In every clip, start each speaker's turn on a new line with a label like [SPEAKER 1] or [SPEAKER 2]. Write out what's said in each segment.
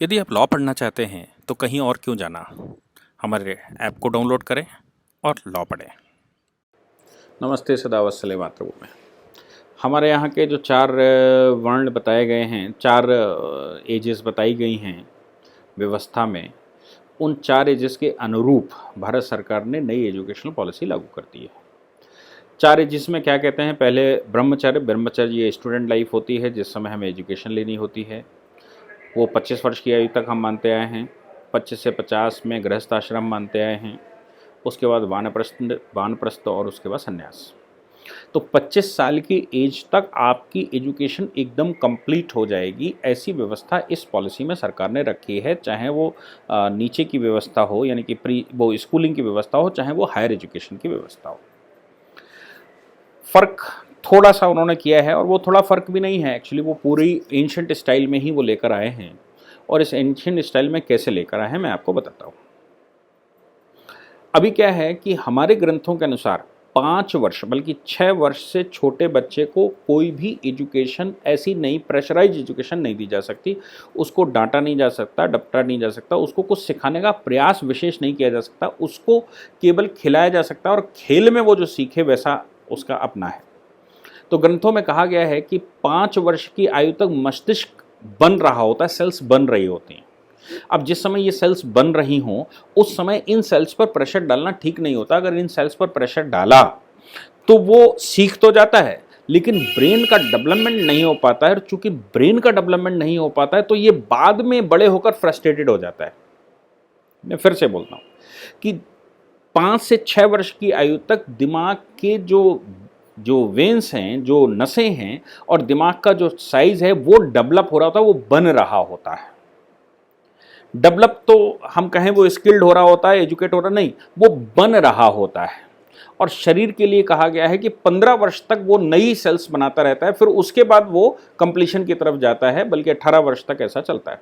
[SPEAKER 1] यदि आप लॉ पढ़ना चाहते हैं तो कहीं और क्यों जाना। हमारे ऐप को डाउनलोड करें और लॉ पढ़ें।
[SPEAKER 2] नमस्ते, सदावत्सले मातृभूमि। हमारे यहाँ के जो चार वर्ण बताए गए हैं, चार एजेस बताई गई हैं व्यवस्था में, उन चार एजेस के अनुरूप भारत सरकार ने नई एजुकेशनल पॉलिसी लागू कर दी है। चार एजेस में क्या कहते हैं? पहले ब्रह्मचर्य ये स्टूडेंट लाइफ होती है जिस समय हमें एजुकेशन लेनी होती है, वो 25 वर्ष की आयु तक हम मानते आए हैं। 25 से 50 में गृहस्थ आश्रम मानते आए हैं। उसके बाद वानप्रस्थ और उसके बाद संन्यास। तो 25 साल की एज तक आपकी एजुकेशन एकदम कंप्लीट हो जाएगी, ऐसी व्यवस्था इस पॉलिसी में सरकार ने रखी है। चाहे वो नीचे की व्यवस्था हो, यानी कि वो स्कूलिंग की व्यवस्था हो, चाहे वो हायर एजुकेशन की व्यवस्था हो। फ़र्क थोड़ा सा उन्होंने किया है, और वो थोड़ा फ़र्क भी नहीं है एक्चुअली, वो पूरी एंशंट स्टाइल में ही वो लेकर आए हैं। और इस एंशंट स्टाइल में कैसे लेकर आए हैं मैं आपको बताता हूँ। अभी क्या है कि हमारे ग्रंथों के अनुसार 5 वर्ष बल्कि 6 वर्ष से छोटे बच्चे को कोई भी एजुकेशन ऐसी नहीं, प्रेशराइज एजुकेशन नहीं दी जा सकती। उसको डांटा नहीं जा सकता, डपटा नहीं जा सकता, उसको कुछ सिखाने का प्रयास विशेष नहीं किया जा सकता। उसको केवल खिलाया जा सकता है और खेल में वो जो सीखे वैसा उसका अपना है। तो ग्रंथों में कहा गया है कि 5 वर्ष की आयु तक मस्तिष्क बन रहा होता है, सेल्स बन रही होती हैं। अब जिस समय ये सेल्स बन रही हों, उस समय इन सेल्स पर प्रेशर डालना ठीक नहीं होता। अगर इन सेल्स पर प्रेशर डाला तो वो सीख तो जाता है, लेकिन ब्रेन का डेवलपमेंट नहीं हो पाता है। और चूंकि ब्रेन का डेवलपमेंट नहीं हो पाता है, तो ये बाद में बड़े होकर फ्रस्ट्रेटेड हो जाता है। मैं फिर से बोलता हूं कि 5 से 6 वर्ष की आयु तक दिमाग के जो वेन्स हैं, जो नसें हैं, और दिमाग का जो साइज है वो डेवलप हो रहा होता है, वो बन रहा होता है। डेवलप तो हम कहें वो स्किल्ड हो रहा होता है, एजुकेट हो रहा नहीं, वो बन रहा होता है। और शरीर के लिए कहा गया है कि 15 वर्ष तक वो नई सेल्स बनाता रहता है, फिर उसके बाद वो कंप्लीशन की तरफ जाता है, बल्कि 18 वर्ष तक ऐसा चलता है।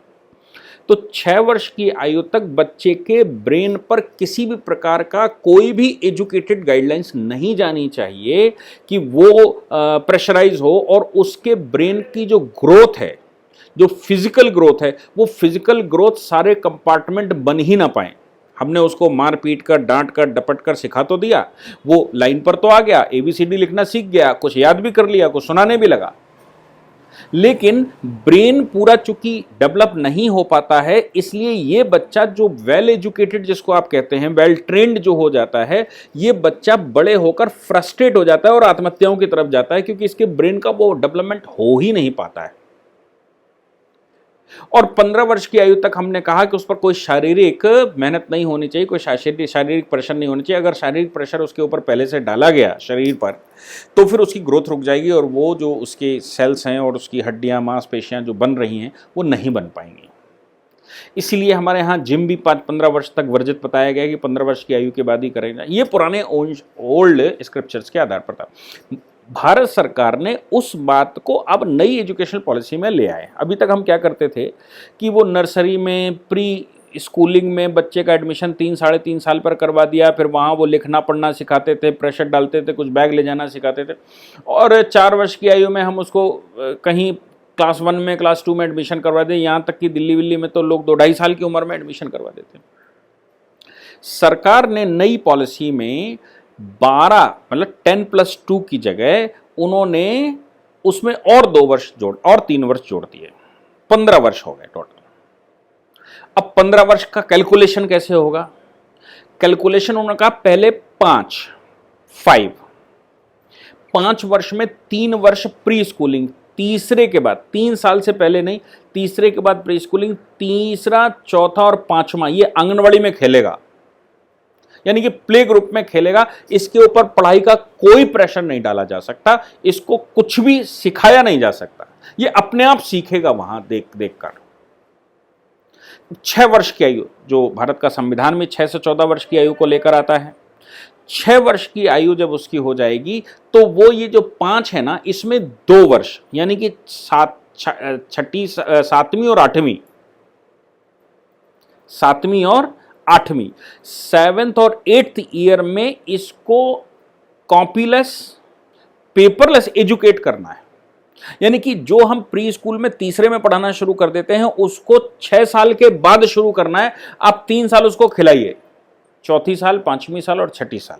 [SPEAKER 2] तो 6 वर्ष की आयु तक बच्चे के ब्रेन पर किसी भी प्रकार का कोई भी एजुकेटेड गाइडलाइंस नहीं जानी चाहिए कि वो प्रेशराइज हो, और उसके ब्रेन की जो ग्रोथ है, जो फिजिकल ग्रोथ है, वो फिजिकल ग्रोथ सारे कंपार्टमेंट बन ही ना पाए। हमने उसको मार पीट कर, डांट कर, डपट कर सिखा तो दिया, वो लाइन पर तो आ गया, ABCD लिखना सीख गया, कुछ याद भी कर लिया, कुछ सुनाने भी लगा, लेकिन ब्रेन पूरा चूंकि डेवलप नहीं हो पाता है, इसलिए ये बच्चा जो वेल एजुकेटेड जिसको आप कहते हैं, वेल ट्रेंड जो हो जाता है, ये बच्चा बड़े होकर फ्रस्ट्रेट हो जाता है और आत्महत्याओं की तरफ जाता है, क्योंकि इसके ब्रेन का वो डेवलपमेंट हो ही नहीं पाता है। और 15 वर्ष की आयु तक हमने कहा कि उस पर कोई शारीरिक मेहनत नहीं होनी चाहिए, कोई शारीरिक प्रेशर नहीं होनी चाहिए। अगर शारीरिक प्रेशर उसके ऊपर पहले से डाला गया शरीर पर, तो फिर उसकी ग्रोथ रुक जाएगी, और वो जो उसके सेल्स हैं और उसकी हड्डियां, मांसपेशियां जो बन रही हैं, वो नहीं बन पाएंगी। इसीलिए हमारे यहाँ जिम भी 15 वर्ष तक वर्जित बताया गया कि 15 वर्ष की आयु के बाद ही करेगा। ये पुराने ओल्ड स्क्रिप्चर्स के आधार पर था। भारत सरकार ने उस बात को अब नई एजुकेशनल पॉलिसी में ले आए। अभी तक हम क्या करते थे कि वो नर्सरी में, प्री स्कूलिंग में बच्चे का एडमिशन 3-3.5 साल पर करवा दिया, फिर वहाँ वो लिखना पढ़ना सिखाते थे, प्रेशर डालते थे, कुछ बैग ले जाना सिखाते थे, और 4 वर्ष की आयु में हम उसको कहीं क्लास 1 में, क्लास 2 में एडमिशन करवा दें। यहाँ तक कि दिल्ली विल्ली में तो लोग 2-2.5 साल की उम्र में एडमिशन करवा देते। सरकार ने नई पॉलिसी में 12 मतलब 10+2 की जगह उन्होंने उसमें और 2 वर्ष और 3 वर्ष जोड़ दिए, 15 वर्ष हो गए टोटल। अब 15 वर्ष का कैलकुलेशन कैसे होगा? कैलकुलेशन उन्होंने कहा पहले 5 वर्ष में 3 वर्ष प्री स्कूलिंग, तीसरे के बाद 3 साल से पहले नहीं, तीसरे के बाद प्री स्कूलिंग, तीसरा, चौथा और 5वां ये आंगनवाड़ी में खेलेगा, यानी कि प्ले ग्रुप में खेलेगा। इसके ऊपर पढ़ाई का कोई प्रेशर नहीं डाला जा सकता, इसको कुछ भी सिखाया नहीं जा सकता, ये अपने आप सीखेगा वहां देख देख कर। 6 वर्ष की आयु, जो भारत का संविधान में 6 से 14 वर्ष की आयु को लेकर आता है, 6 वर्ष की आयु जब उसकी हो जाएगी, तो वो ये जो 5 है ना, इसमें 2 वर्ष यानी कि 7वीं और 8वीं, 7th और 8th ईयर में इसको कॉपीलेस, पेपरलेस एजुकेट करना है। यानी कि जो हम प्री स्कूल में तीसरे में पढ़ाना शुरू कर देते हैं उसको 6 साल के बाद शुरू करना है। आप 3 साल उसको खिलाइए, चौथी साल, 5वीं साल और 6ठी साल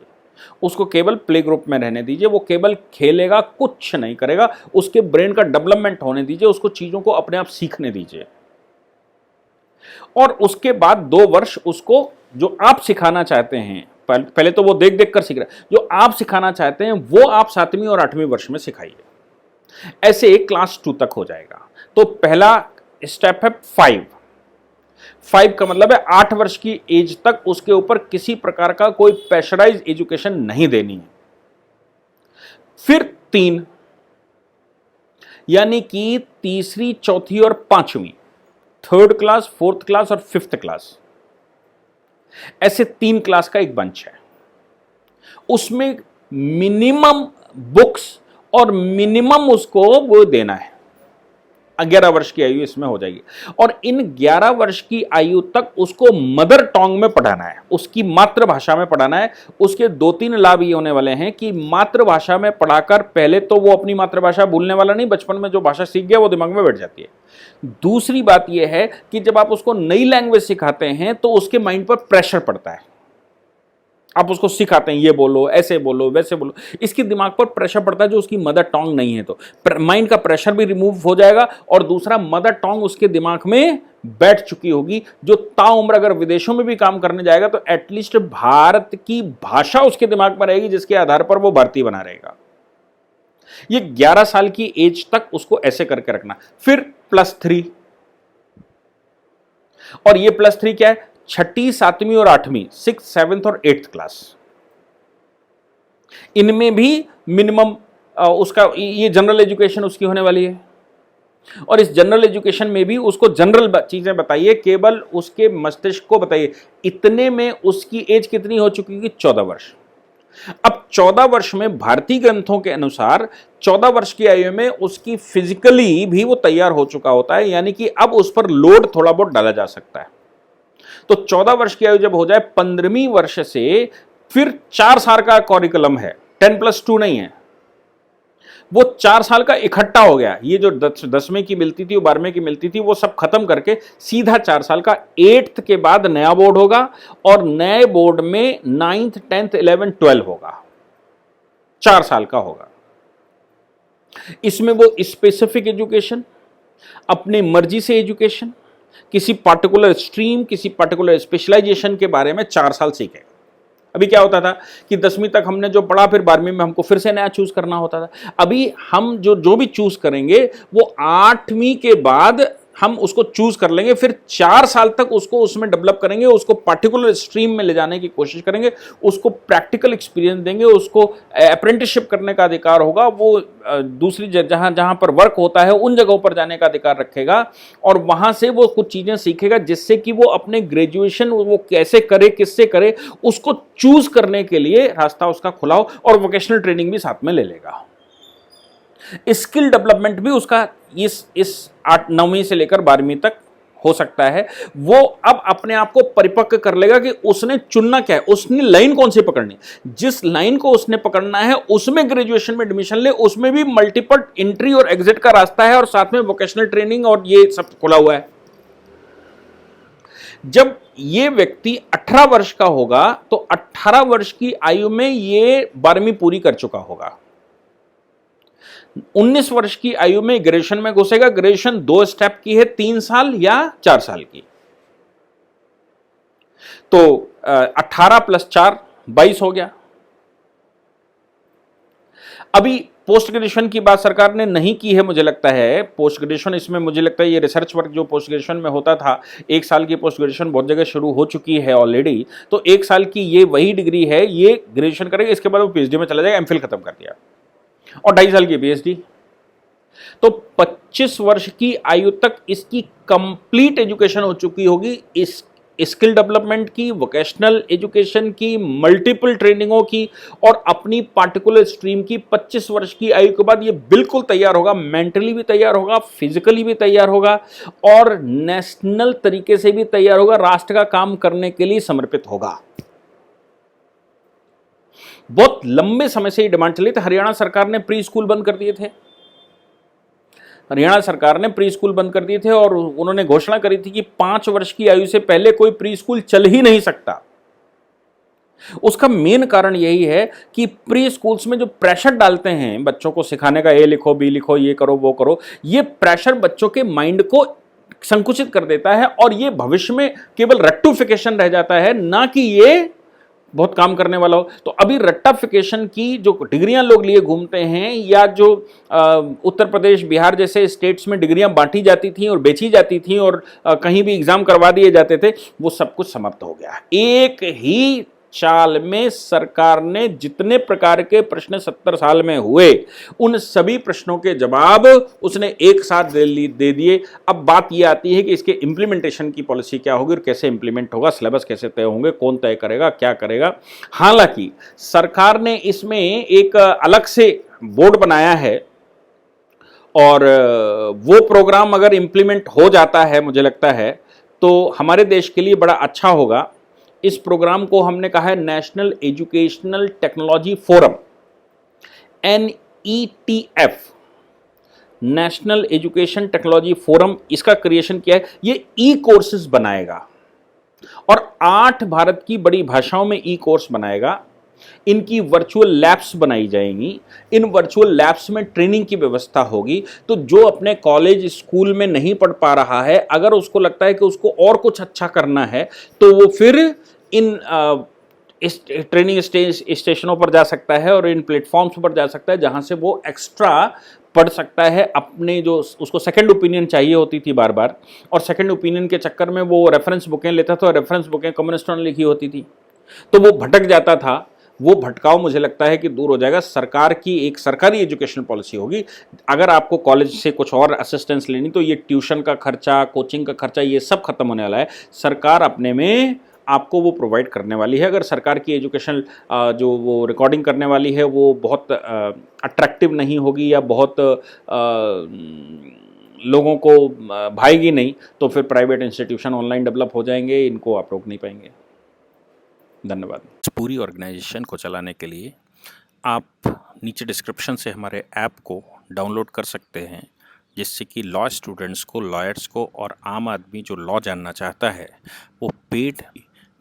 [SPEAKER 2] उसको केवल प्ले ग्रुप में रहने दीजिए। वो केवल खेलेगा, कुछ नहीं करेगा। उसके ब्रेन का डेवलपमेंट होने दीजिए, उसको चीजों को अपने आप सीखने दीजिए। और उसके बाद 2 वर्ष उसको जो आप सिखाना चाहते हैं, पहले तो वो देख देख कर सीख रहा है, जो आप सिखाना चाहते हैं वो आप 7वीं और 8वीं वर्ष में सिखाइए। ऐसे क्लास 2 तक हो जाएगा। तो पहला स्टेप है 5 का मतलब है 8 वर्ष की एज तक उसके ऊपर किसी प्रकार का कोई प्रेशराइज एजुकेशन नहीं देनी है। फिर 3 यानी कि तीसरी, चौथी और 5वीं, 3rd क्लास, 4th क्लास और 5th क्लास, ऐसे 3 क्लास का एक बंच है। उसमें मिनिमम बुक्स और मिनिमम उसको वो देना है। 11 वर्ष की आयु इसमें हो जाएगी। और इन 11 वर्ष की आयु तक उसको मदर टोंग में पढ़ाना है, उसकी मातृभाषा में पढ़ाना है। उसके 2-3 लाभ ये होने वाले हैं कि मातृभाषा में पढ़ाकर पहले तो वो अपनी मातृभाषा भूलने वाला नहीं, बचपन में जो भाषा सीख गया वो दिमाग में बैठ जाती है। दूसरी बात यह है कि जब आप उसको नई लैंग्वेज सिखाते हैं तो उसके माइंड पर प्रेशर पड़ता है। आप उसको सिखाते हैं, ये बोलो, ऐसे बोलो, वैसे बोलो, इसके दिमाग पर प्रेशर पड़ता है जो उसकी मदर टोंग नहीं है। तो माइंड का प्रेशर भी रिमूव हो जाएगा और दूसरा मदर टोंग उसके दिमाग में बैठ चुकी होगी। जो ताउम्र अगर विदेशों में भी काम करने जाएगा तो एटलीस्ट भारत की भाषा उसके दिमाग में रहेगी, जिसके आधार पर वो भारतीय बना रहेगा। ये 11 साल की एज तक उसको ऐसे करके रखना। फिर +3, और ये +3 क्या है? 6ठी, 7वीं और 8वीं, 6th, 7th और 8th क्लास, इनमें भी मिनिमम उसका ये जनरल एजुकेशन उसकी होने वाली है। और इस जनरल एजुकेशन में भी उसको जनरल चीजें बताइए, केवल उसके मस्तिष्क को बताइए। इतने में उसकी एज कितनी हो चुकी है? 14 वर्ष। अब 14 वर्ष में भारतीय ग्रंथों के अनुसार 14 वर्ष की आयु में उसकी फिजिकली भी वो तैयार हो चुका होता है, यानी कि अब उस पर लोड थोड़ा बहुत डाला जा सकता है। तो 14 वर्ष की आयु जब हो जाए, 15वीं वर्ष से फिर 4 साल का करिकुलम है, 10+2 नहीं है, वो 4 साल का इकट्ठा हो गया। ये जो 10वीं की मिलती थी, 12वीं की मिलती थी, वो सब खत्म करके सीधा 4 साल का 8th के बाद नया बोर्ड होगा और नए बोर्ड में 9th, 10th, 11th, 12 होगा, 4 साल का होगा। इसमें वो स्पेसिफिक एजुकेशन, अपनी मर्जी से एजुकेशन, किसी पार्टिकुलर स्ट्रीम, किसी पार्टिकुलर स्पेशलाइजेशन के बारे में 4 साल सीखेगा। अभी क्या होता था कि 10वीं तक हमने जो पढ़ा, फिर 12वीं में हमको फिर से नया चूज करना होता था। अभी हम जो भी चूज करेंगे वो 8वीं के बाद हम उसको चूज कर लेंगे, फिर 4 साल तक उसको उसमें डेवलप करेंगे, उसको पार्टिकुलर स्ट्रीम में ले जाने की कोशिश करेंगे, उसको प्रैक्टिकल एक्सपीरियंस देंगे, उसको अप्रेंटिसशिप करने का अधिकार होगा, वो दूसरी जहां जहां पर वर्क होता है उन जगहों पर जाने का अधिकार रखेगा और वहां से वो कुछ चीजें सीखेगा जिससे कि वो अपने ग्रेजुएशन वो कैसे करे, किससे करे, उसको चूज करने के लिए रास्ता उसका खुला हो। और वोकेशनल ट्रेनिंग भी साथ में ले लेगा। स्किल डेवलपमेंट भी उसका इस 9वीं से लेकर 12वीं तक हो सकता है। वो अब अपने आप को परिपक्व कर लेगा कि उसने चुनना क्या है, उसने लाइन कौन सी पकड़नी। जिस लाइन को उसने पकड़ना है उसमें ग्रेजुएशन में एडमिशन ले, उसमें भी मल्टीपल एंट्री और एग्जिट का रास्ता है और साथ में वोकेशनल ट्रेनिंग और ये सब खुला हुआ है। जब ये व्यक्ति 18 वर्ष का होगा तो 18 वर्ष की आयु में ये 12वीं पूरी कर चुका होगा। 19 वर्ष की आयु में ग्रेजुएशन में घुसेगा। ग्रेजुएशन 2 स्टेप की है, 3 साल या 4 साल की। तो 18 + 4 22 हो गया। अभी पोस्ट ग्रेजुएशन की बात सरकार ने नहीं की है, मुझे लगता है। पोस्ट ग्रेजुएशन इसमें मुझे लगता है ये रिसर्च वर्क जो पोस्ट ग्रेजुएशन में होता था, 1 साल की पोस्ट ग्रेजुएशन बहुत जगह शुरू हो चुकी है ऑलरेडी। तो 1 साल की ये वही डिग्री है, ये ग्रेजुएशन करेगा, इसके बाद वो पीएचडी में चला जाएगा, एमफिल खत्म कर दिया, और 2.5 साल की पीएचडी। तो 25 वर्ष की आयु तक इसकी कंप्लीट एजुकेशन हो चुकी होगी, इस स्किल डेवलपमेंट की, वोकेशनल एजुकेशन की, मल्टीपल ट्रेनिंगों की और अपनी पार्टिकुलर स्ट्रीम की। 25 वर्ष की आयु के बाद ये बिल्कुल तैयार होगा, मेंटली भी तैयार होगा, फिजिकली भी तैयार होगा और नेशनल तरीके से भी तैयार होगा, राष्ट्र का काम करने के लिए समर्पित होगा। बहुत लंबे समय से ये डिमांड चली थी। हरियाणा सरकार ने प्री स्कूल बंद कर दिए थे, हरियाणा सरकार ने प्री स्कूल बंद कर दिए थे और उन्होंने घोषणा करी थी कि 5 वर्ष की आयु से पहले कोई प्री स्कूल चल ही नहीं सकता। उसका मेन कारण यही है कि प्री स्कूल्स में जो प्रेशर डालते हैं बच्चों को सिखाने का, ए लिखो, बी लिखो, ये करो, वो करो, ये प्रेशर बच्चों के माइंड को संकुचित कर देता है और ये भविष्य में केवल रट्टूफिकेशन रह जाता है, ना कि ये बहुत काम करने वाला हो। तो अभी रट्टाफिकेशन की जो डिग्रियां लोग लिए घूमते हैं, या जो उत्तर प्रदेश, बिहार जैसे स्टेट्स में डिग्रियां बांटी जाती थी और बेची जाती थी और कहीं भी एग्जाम करवा दिए जाते थे, वो सब कुछ समाप्त हो गया। एक ही चाल में सरकार ने जितने प्रकार के प्रश्न 70 साल में हुए, उन सभी प्रश्नों के जवाब उसने एक साथ दे दिए। अब बात यह आती है कि इसके इंप्लीमेंटेशन की पॉलिसी क्या होगी और कैसे इंप्लीमेंट होगा, सिलेबस कैसे तय होंगे, कौन तय करेगा, क्या करेगा। हालांकि सरकार ने इसमें एक अलग से बोर्ड बनाया है और वो प्रोग्राम अगर इंप्लीमेंट हो जाता है, मुझे लगता है तो हमारे देश के लिए बड़ा अच्छा होगा। इस प्रोग्राम को हमने कहा है national educational technology forum, NETF, national education technology forum. इसका क्रिएशन किया है। ये ई कोर्सेज बनाएगा और 8 भारत की बड़ी भाषाओं में ई कोर्स बनाएगा। इनकी वर्चुअल लैब्स बनाई जाएंगी। इन वर्चुअल लैब्स में ट्रेनिंग की व्यवस्था होगी। तो जो अपने कॉलेज स्कूल में नहीं पढ़ पा रहा है, अगर उसको लगता है कि उसको और कुछ अच्छा करना है, तो वो फिर इन इस ट्रेनिंग स्टेशनों पर जा सकता है और इन प्लेटफॉर्म्स पर जा सकता है, जहां से वो एक्स्ट्रा पढ़ सकता है। अपने जो उसको सेकंड ओपिनियन चाहिए होती थी बार बार, और सेकंड ओपिनियन के चक्कर में वो रेफरेंस बुकें लेता था और रेफरेंस बुकें कम्युनिस्टों ने लिखी होती थी, तो वो भटक जाता था। वो भटकाव मुझे लगता है कि दूर हो जाएगा। सरकार की एक सरकारी एजुकेशन पॉलिसी होगी। अगर आपको कॉलेज से कुछ और असिस्टेंस लेनी, तो ये ट्यूशन का खर्चा, कोचिंग का खर्चा, ये सब खत्म होने वाला है। सरकार अपने में आपको वो प्रोवाइड करने वाली है। अगर सरकार की एजुकेशन जो वो रिकॉर्डिंग करने वाली है वो बहुत अट्रैक्टिव नहीं होगी या बहुत लोगों को भाएगी नहीं, तो फिर प्राइवेट इंस्टीट्यूशन ऑनलाइन डेवलप हो जाएंगे। इनको आप रोक नहीं पाएंगे। धन्यवाद।
[SPEAKER 1] इस पूरी ऑर्गेनाइजेशन को चलाने के लिए आप नीचे डिस्क्रिप्शन से हमारे ऐप को डाउनलोड कर सकते हैं, जिससे कि लॉ स्टूडेंट्स को, लॉयर्स को और आम आदमी जो लॉ जानना चाहता है वो पेड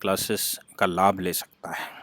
[SPEAKER 1] क्लासेस का लाभ ले सकता है।